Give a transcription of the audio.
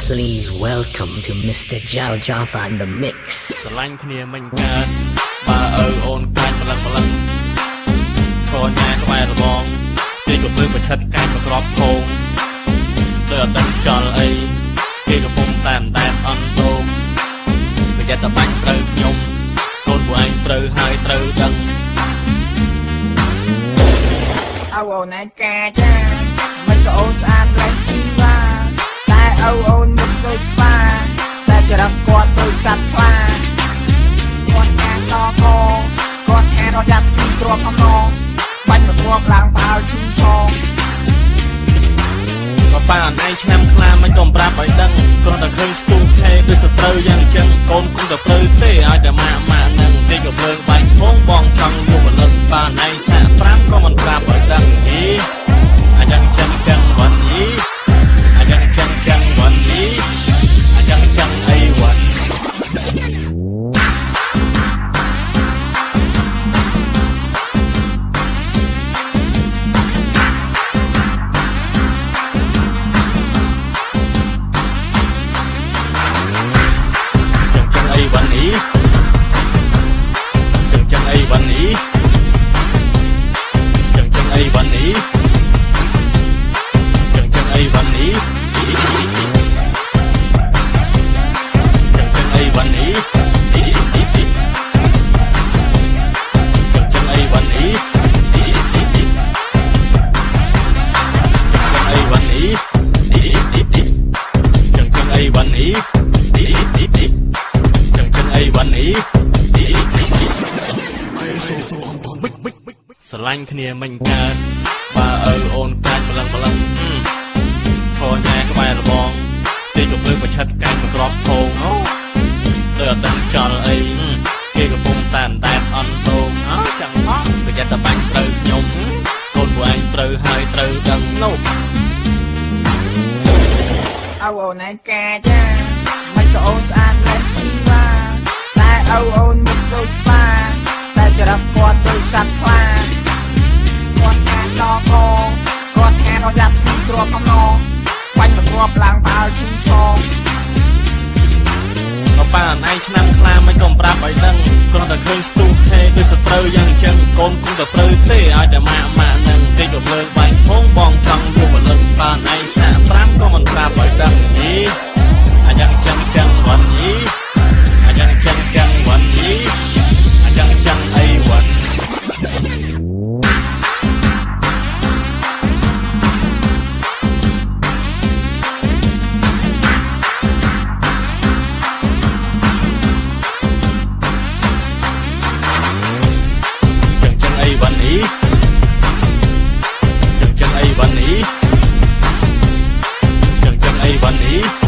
Please welcome to Mr. Jal Jaffa in the mix ស្រឡាញ់គ្នាមិនកើតបើឪអូនកាច់ម្លឹងឈរញ៉ាក្បែររបងគេក៏ពើប្រឆិតកាច់មកក្របខោងលើអត់ដឹងចល់អីគេកំពុងតែអន់ទងប្រយ័ត្នតែបាញ់ត្រូវខ្ញុំកូនពួកឯងត្រូវហើយត្រូវដឹងអូអូនឯងកាចាមិនក៏អូនស្អាតលេចជីវ៉ាតែអូនមិនដូចស្វាតែចរិតគាត់ដូចសត្វខ្លាគាត់កាតកគាត់ខានរយ៉ាត់ស៊ីគ្រាប់សំណងបាញ់មកគ្រាប់ឡើងផើឈឺឆងក៏ប៉ាអនឯងឆ្នាំខ្លាមិនក៏ប្រាប់ឲ្យដឹងគ្រាន់តែឃើញស្ទូខេដូចសត្រូវយ៉ាងចឹងកូនគុំតែព្រៅទេឲ្យតែម៉ាក់នឹងទីក៏ភ្លើងបាញ់ផងបងចង់យកបលឹងប៉ាអនឯងសាក់5ក៏មិនប្រាប់ឲ្យដឹងយីអាយ៉ាងចឹងវ៉ាន់យីអាយ៉ាងចឹងវ៉ាន់យីអាយ៉ាងចឹងអីវ៉ាន់ស្រឡាញ់គ្នាមិនកើតបើឪអូនកាច់ម្លឹងឈរញ៉ាក្បែររបងទីក៏ពើប្រឆិតកាច់មកក្របខោងលើអត់ដឹងចល់អីគេកំពុងតែអន់ទងចឹងផងប្រយ័ត្នតែបាញ់ត្រូវខ្ញុំកូនពួកឯងត្រូវហើយត្រូវដឹងនោះអូនឯងកាចាមិនក៏អូនស្អាតលេចជីវ៉ាតែអូនមិនដូចស្វាតែចរិតគាត់ដូចសត្វខ្លាគាត់ខានតកគាត់ខានរយ៉ាត់ស៊ីគ្រាប់សំណងបាញ់មកគ្រាប់ឡើងផើឈឺឆងក៏ប៉ាអនឯងឆ្នាំខ្លាមិនក៏ប្រាប់ឲ្យដឹងគ្រាន់តែឃើញស្ទូខេដូចសត្រូវយ៉ាងចឹងកូនគុំតែព្រៅទេឲ្យតែម៉ាក់នឹងគេក៏ភ្លើងបាញ់ផងបងចង់យកបលឹងប៉ាអនឯងសាក់5ក៏មិនប្រាប់ឲ្យដឹងយីអាយ៉ាងចឹងវ៉ាន់យីអាយ៉ាងចឹងវ៉ាន់យីអាយ៉ាងចឹងអីវ៉ាន់Bunny